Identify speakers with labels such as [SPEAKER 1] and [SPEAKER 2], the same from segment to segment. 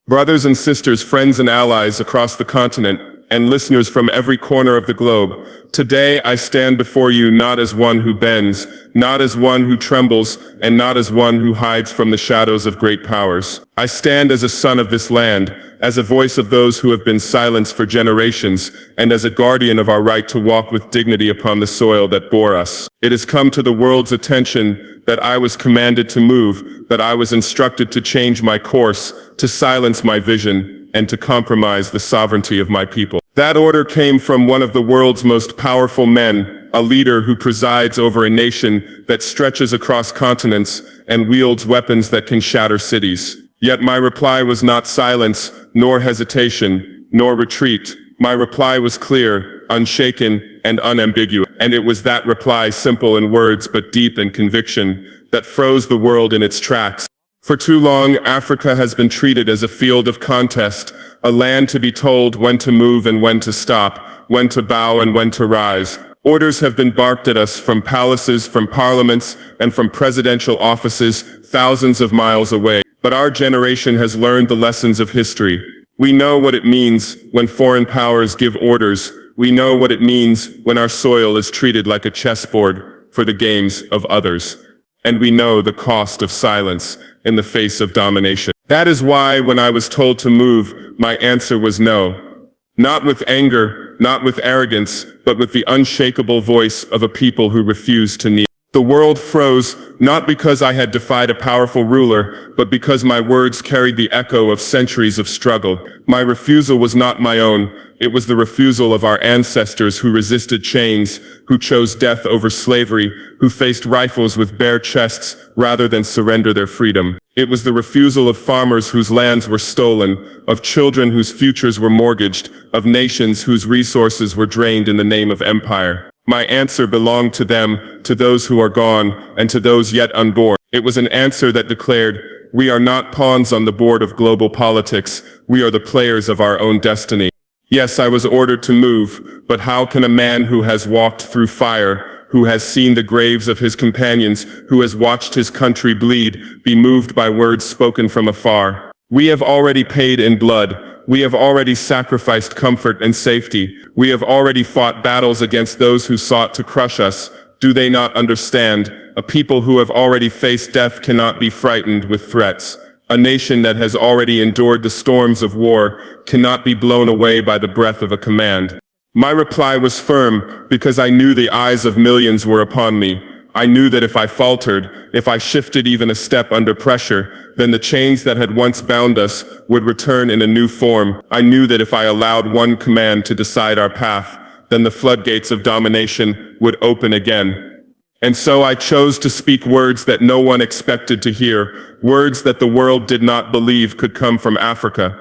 [SPEAKER 1] Brothers and sisters, friends and allies across the continent, and listeners from every corner of the globe, today I stand before you not as one who bends, not as one who trembles, and not as one who hides from the shadows of great powers. I stand as a son of this land, as a voice of those who have been silenced for generations, and as a guardian of our right to walk with dignity upon the soil that bore us. It has come to the world's attention that I was commanded to move, that I was instructed to change my course, to silence my vision, and to compromise the sovereignty of my people. That order came from one of the world's most powerful men, a leader who presides over a nation that stretches across continents and wields weapons that can shatter cities. Yet my reply was not silence, nor hesitation, nor retreat. My reply was clear, unshaken, and unambiguous. And it was that reply, simple in words but deep in conviction, that froze the world in its tracks. For too long, Africa has been treated as a field of contest, a land to be told when to move and when to stop, when to bow and when to rise. Orders have been barked at us from palaces, from parliaments, and from presidential offices thousands of miles away. But our generation has learned the lessons of history. We know what it means when foreign powers give orders. We know what it means when our soil is treated like a chessboard for the games of others. And we know the cost of silence in the face of domination. That is why when I was told to move, my answer was no. Not with anger, not with arrogance, but with the unshakable voice of a people who refused to kneel. The world froze, not because I had defied a powerful ruler, but because my words carried the echo of centuries of struggle. My refusal was not my own. It was the refusal of our ancestors who resisted chains, who chose death over slavery, who faced rifles with bare chests rather than surrender their freedom. It was the refusal of farmers whose lands were stolen, of children whose futures were mortgaged, of nations whose resources were drained in the name of empire. My answer belonged to them, to those who are gone, and to those yet unborn. It was an answer that declared, we are not pawns on the board of global politics, we are the players of our own destiny. Yes, I was ordered to move, but how can a man who has walked through fire, who has seen the graves of his companions, who has watched his country bleed, be moved by words spoken from afar? We have already paid in blood. We have already sacrificed comfort and safety. We have already fought battles against those who sought to crush us. Do they not understand? A people who have already faced death cannot be frightened with threats. A nation that has already endured the storms of war cannot be blown away by the breath of a command. My reply was firm because I knew the eyes of millions were upon me. I knew that if I faltered, if I shifted even a step under pressure, then the chains that had once bound us would return in a new form. I knew that if I allowed one command to decide our path, then the floodgates of domination would open again. And so I chose to speak words that no one expected to hear, words that the world did not believe could come from Africa.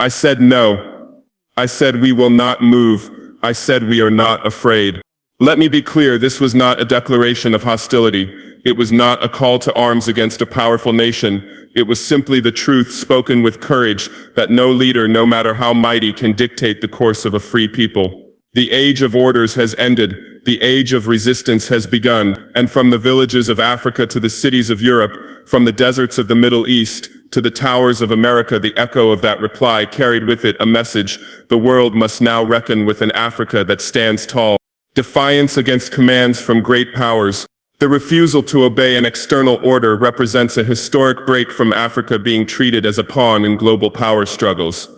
[SPEAKER 1] I said no. I said we will not move. I said we are not afraid. Let me be clear, this was not a declaration of hostility. It was not a call to arms against a powerful nation. It was simply the truth spoken with courage that no leader, no matter how mighty, can dictate the course of a free people. The age of orders has ended. The age of resistance has begun. And from the villages of Africa to the cities of Europe, from the deserts of the Middle East to the towers of America, the echo of that reply carried with it a message. The world must now reckon with an Africa that stands tall. Defiance against commands from great powers. The refusal to obey an external order represents a historic break from Africa being treated as a pawn in global power struggles.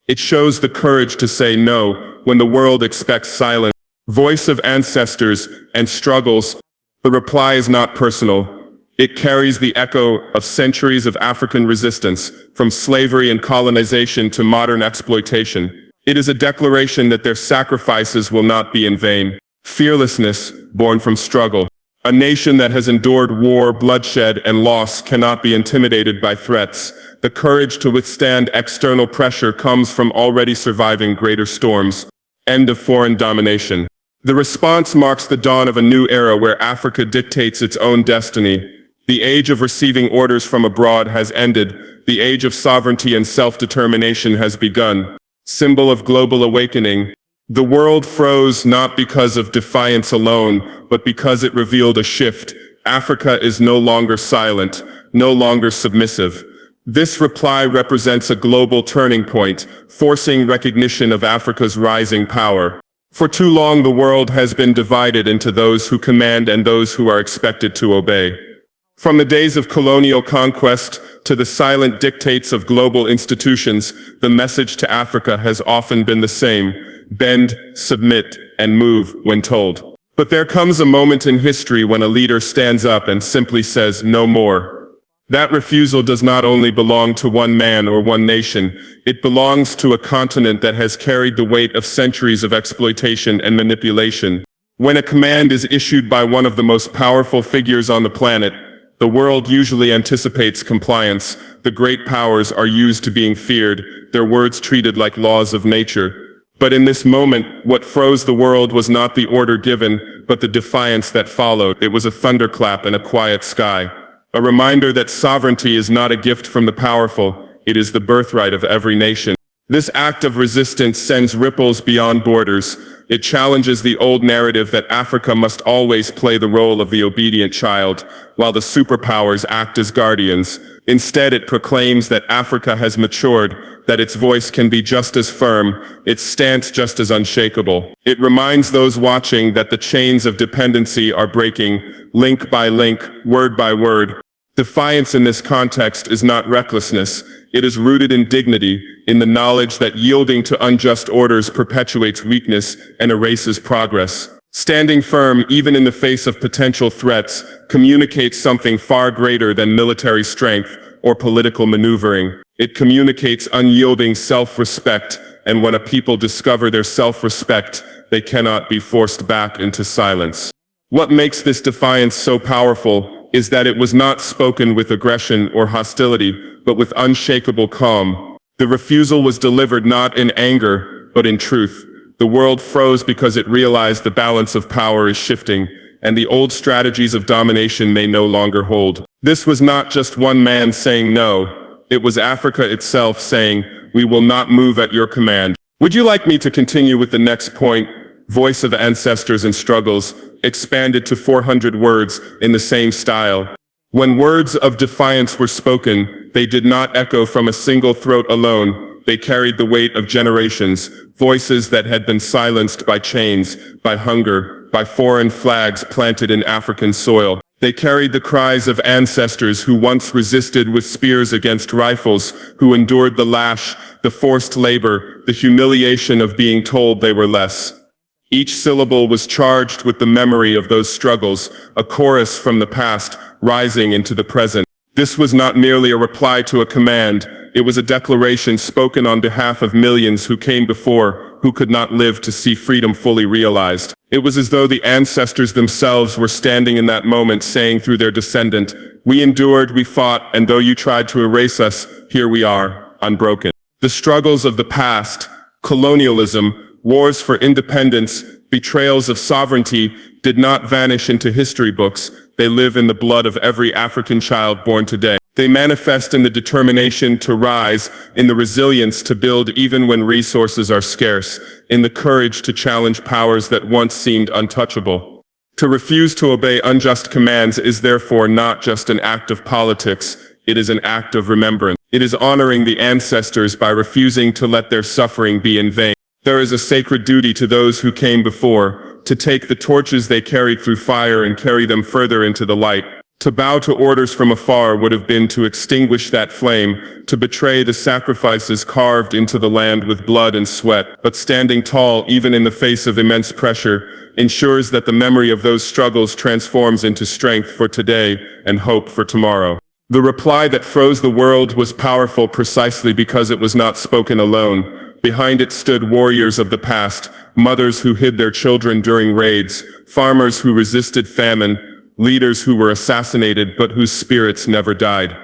[SPEAKER 1] It shows the courage to say no when the world expects silence. Voice of ancestors and struggles. The reply is not personal. It carries the echo of centuries of African resistance, from slavery and colonization to modern exploitation. It is a declaration that their sacrifices will not be in vain. Fearlessness, born from struggle. A nation that has endured war, bloodshed, and loss cannot be intimidated by threats. The courage to withstand external pressure comes from already surviving greater storms. End of foreign domination. The response marks the dawn of a new era where Africa dictates its own destiny. The age of receiving orders from abroad has ended. The age of sovereignty and self-determination has begun. Symbol of global awakening. The world froze not because of defiance alone, but because it revealed a shift. Africa is no longer silent, no longer submissive. This reply represents a global turning point, forcing recognition of Africa's rising power. For too long, the world has been divided into those who command and those who are expected to obey. From the days of colonial conquest to the silent dictates of global institutions, the message to Africa has often been the same: bend, submit, and move when told. But there comes a moment in history when a leader stands up and simply says, "No more." That refusal does not only belong to one man or one nation, it belongs to a continent that has carried the weight of centuries of exploitation and manipulation. When a command is issued by one of the most powerful figures on the planet, the world usually anticipates compliance. The great powers are used to being feared, their words treated like laws of nature. But in this moment, what froze the world was not the order given, but the defiance that followed. It was a thunderclap in a quiet sky. A reminder that sovereignty is not a gift from the powerful, it is the birthright of every nation. This act of resistance sends ripples beyond borders. It challenges the old narrative that Africa must always play the role of the obedient child, while the superpowers act as guardians. Instead, it proclaims that Africa has matured, that its voice can be just as firm, its stance just as unshakable. It reminds those watching that the chains of dependency are breaking, link by link, word by word. Defiance in this context is not recklessness. It is rooted in dignity, in the knowledge that yielding to unjust orders perpetuates weakness and erases progress. Standing firm, even in the face of potential threats, communicates something far greater than military strength or political maneuvering. It communicates unyielding self-respect, and when a people discover their self-respect, they cannot be forced back into silence. What makes this defiance so powerful is that it was not spoken with aggression or hostility, but with unshakable calm. The refusal was delivered not in anger, but in truth. The world froze because it realized the balance of power is shifting, and the old strategies of domination may no longer hold. This was not just one man saying no. It was Africa itself saying, "We will not move at your command." Would you like me to continue with the next point? Voice of ancestors and struggles, expanded to 400 words in the same style. When words of defiance were spoken, they did not echo from a single throat alone. They carried the weight of generations, voices that had been silenced by chains, by hunger, by foreign flags planted in African soil. They carried the cries of ancestors who once resisted with spears against rifles, who endured the lash, the forced labor, the humiliation of being told they were less. Each syllable was charged with the memory of those struggles, a chorus from the past, rising into the present. This was not merely a reply to a command, it was a declaration spoken on behalf of millions who came before, who could not live to see freedom fully realized. It was as though the ancestors themselves were standing in that moment saying through their descendant, "We endured, we fought, and though you tried to erase us, here we are, unbroken." The struggles of the past, colonialism, wars for independence, betrayals of sovereignty, did not vanish into history books. They live in the blood of every African child born today. They manifest in the determination to rise, in the resilience to build even when resources are scarce, in the courage to challenge powers that once seemed untouchable. To refuse to obey unjust commands is therefore not just an act of politics, it is an act of remembrance. It is honoring the ancestors by refusing to let their suffering be in vain. There is a sacred duty to those who came before, to take the torches they carried through fire and carry them further into the light. To bow to orders from afar would have been to extinguish that flame, to betray the sacrifices carved into the land with blood and sweat. But standing tall, even in the face of immense pressure, ensures that the memory of those struggles transforms into strength for today and hope for tomorrow. The reply that froze the world was powerful precisely because it was not spoken alone. Behind it stood warriors of the past, mothers who hid their children during raids, farmers who resisted famine, leaders who were assassinated but whose spirits never died.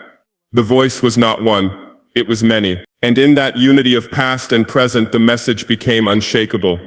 [SPEAKER 1] The voice was not one, it was many. And in that unity of past and present, the message became unshakable.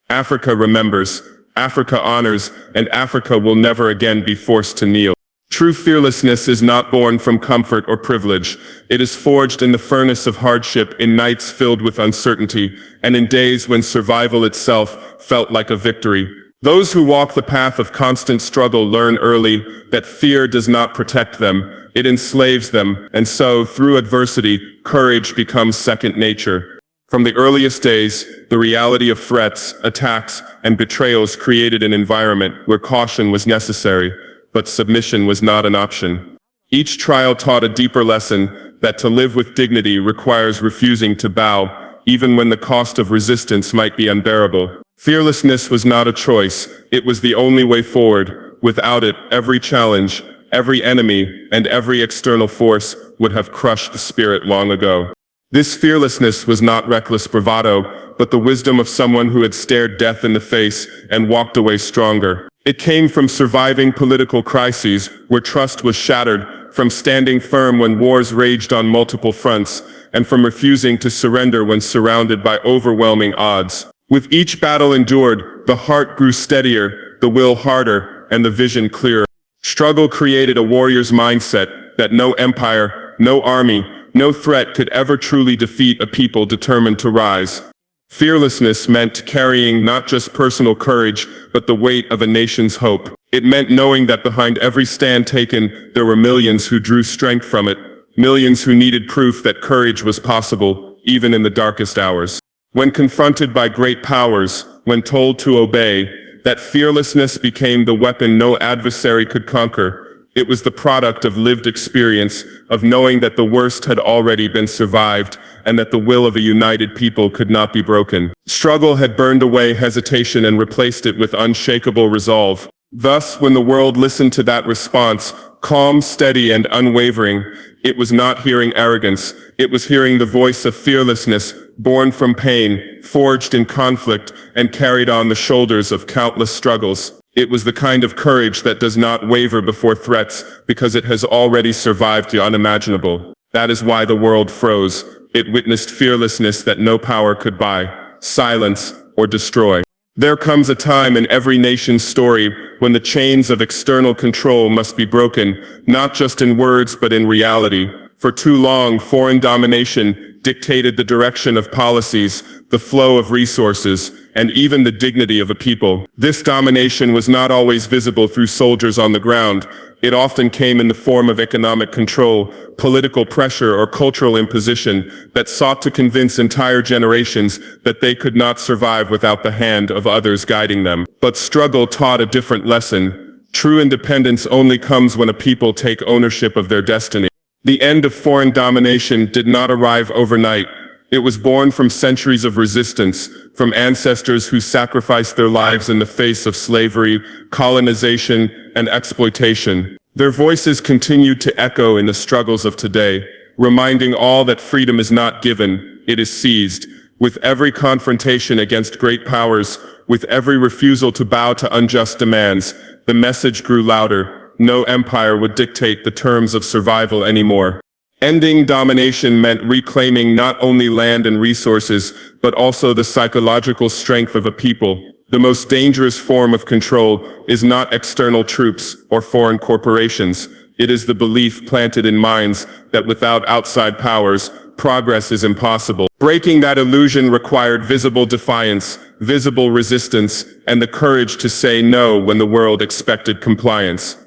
[SPEAKER 1] Africa remembers, Africa honors, and Africa will never again be forced to kneel. True fearlessness is not born from comfort or privilege. It is forged in the furnace of hardship, in nights filled with uncertainty, and in days when survival itself felt like a victory. Those who walk the path of constant struggle learn early that fear does not protect them, it enslaves them, and so, through adversity, courage becomes second nature. From the earliest days, the reality of threats, attacks, and betrayals created an environment where caution was necessary, but submission was not an option. Each trial taught a deeper lesson that to live with dignity requires refusing to bow, even when the cost of resistance might be unbearable. Fearlessness was not a choice, it was the only way forward. Without it, every challenge, every enemy, and every external force would have crushed the spirit long ago. This fearlessness was not reckless bravado, but the wisdom of someone who had stared death in the face and walked away stronger. It came from surviving political crises where trust was shattered, from standing firm when wars raged on multiple fronts, and from refusing to surrender when surrounded by overwhelming odds. With each battle endured, the heart grew steadier, the will harder, and the vision clearer. Struggle created a warrior's mindset that no empire, no army, no threat could ever truly defeat a people determined to rise. Fearlessness meant carrying not just personal courage, but the weight of a nation's hope. It meant knowing that behind every stand taken, there were millions who drew strength from it, millions who needed proof that courage was possible, even in the darkest hours. When confronted by great powers, when told to obey, that fearlessness became the weapon no adversary could conquer. It was the product of lived experience, of knowing that the worst had already been survived, and that the will of a united people could not be broken. Struggle had burned away hesitation and replaced it with unshakable resolve. Thus, when the world listened to that response, calm, steady, and unwavering, it was not hearing arrogance, it was hearing the voice of fearlessness, born from pain, forged in conflict, and carried on the shoulders of countless struggles. It was the kind of courage that does not waver before threats, because it has already survived the unimaginable. That is why the world froze. It witnessed fearlessness that no power could buy, silence, or destroy. There comes a time in every nation's story when the chains of external control must be broken, not just in words but in reality. For too long, foreign domination dictated the direction of policies, the flow of resources, and even the dignity of a people. This domination was not always visible through soldiers on the ground. It often came in the form of economic control, political pressure, or cultural imposition that sought to convince entire generations that they could not survive without the hand of others guiding them. But struggle taught a different lesson. True independence only comes when a people take ownership of their destiny. The end of foreign domination did not arrive overnight. It was born from centuries of resistance, from ancestors who sacrificed their lives in the face of slavery, colonization, and exploitation. Their voices continued to echo in the struggles of today, reminding all that freedom is not given, it is seized. With every confrontation against great powers, with every refusal to bow to unjust demands, the message grew louder. No empire would dictate the terms of survival anymore. Ending domination meant reclaiming not only land and resources, but also the psychological strength of a people. The most dangerous form of control is not external troops or foreign corporations. It is the belief planted in minds that without outside powers, progress is impossible. Breaking that illusion required visible defiance, visible resistance, and the courage to say no when the world expected compliance.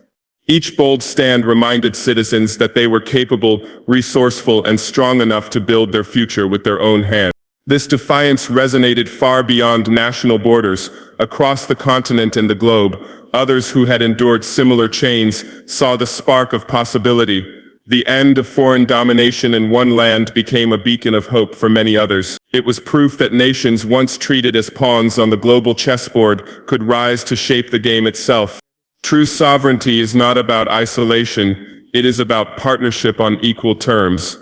[SPEAKER 1] Each bold stand reminded citizens that they were capable, resourceful, and strong enough to build their future with their own hands. This defiance resonated far beyond national borders. Across the continent and the globe, others who had endured similar chains saw the spark of possibility. The end of foreign domination in one land became a beacon of hope for many others. It was proof that nations once treated as pawns on the global chessboard could rise to shape the game itself. True sovereignty is not about isolation, it is about partnership on equal terms.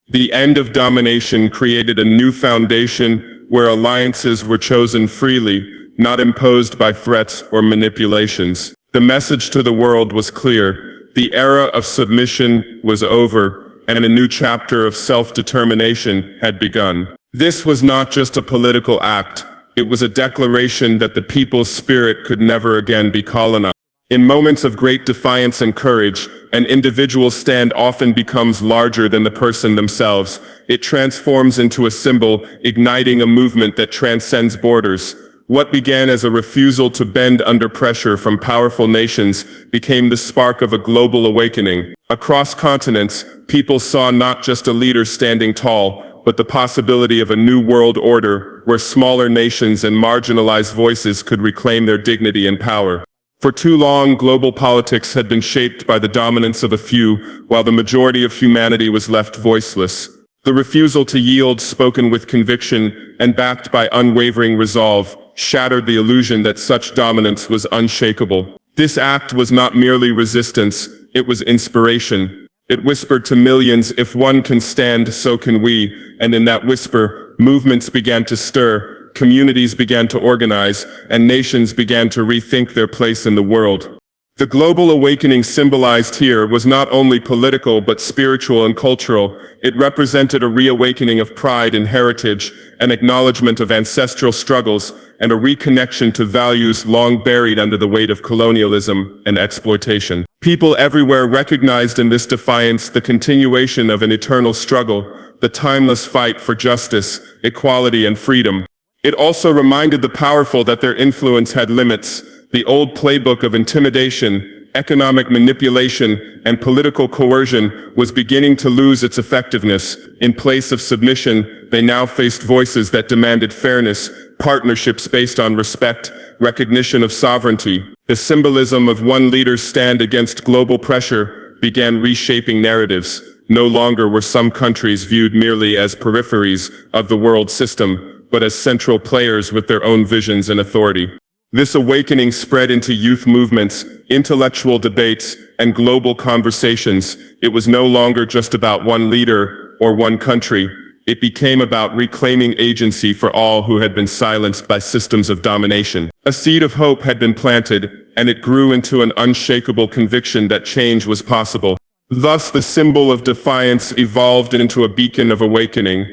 [SPEAKER 1] The end of domination created a new foundation where alliances were chosen freely, not imposed by threats or manipulations. The message to the world was clear. The era of submission was over, and a new chapter of self-determination had begun. This was not just a political act, it was a declaration that the people's spirit could never again be colonized. In moments of great defiance and courage, an individual's stand often becomes larger than the person themselves. It transforms into a symbol, igniting a movement that transcends borders. What began as a refusal to bend under pressure from powerful nations became the spark of a global awakening. Across continents, people saw not just a leader standing tall, but the possibility of a new world order where smaller nations and marginalized voices could reclaim their dignity and power. For too long, global politics had been shaped by the dominance of a few, while the majority of humanity was left voiceless. The refusal to yield, spoken with conviction and backed by unwavering resolve, shattered the illusion that such dominance was unshakable. This act was not merely resistance, it was inspiration. It whispered to millions, if one can stand, so can we, and in that whisper, movements began to stir, communities began to organize, and nations began to rethink their place in the world. The global awakening symbolized here was not only political but spiritual and cultural. It represented a reawakening of pride and heritage, an acknowledgement of ancestral struggles, and a reconnection to values long buried under the weight of colonialism and exploitation. People everywhere recognized in this defiance the continuation of an eternal struggle, the timeless fight for justice, equality, and freedom. It also reminded the powerful that their influence had limits. The old playbook of intimidation, economic manipulation, and political coercion was beginning to lose its effectiveness. In place of submission, they now faced voices that demanded fairness, partnerships based on respect, recognition of sovereignty. The symbolism of one leader's stand against global pressure began reshaping narratives. No longer were some countries viewed merely as peripheries of the world system, but as central players with their own visions and authority. This awakening spread into youth movements, intellectual debates, and global conversations. It was no longer just about one leader or one country. It became about reclaiming agency for all who had been silenced by systems of domination. A seed of hope had been planted, and it grew into an unshakable conviction that change was possible. Thus, the symbol of defiance evolved into a beacon of awakening.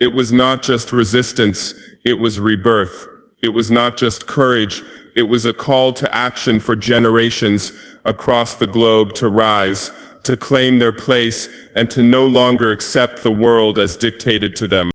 [SPEAKER 1] It was not just resistance, it was rebirth. It was not just courage, it was a call to action for generations across the globe to rise, to claim their place, and to no longer accept the world as dictated to them.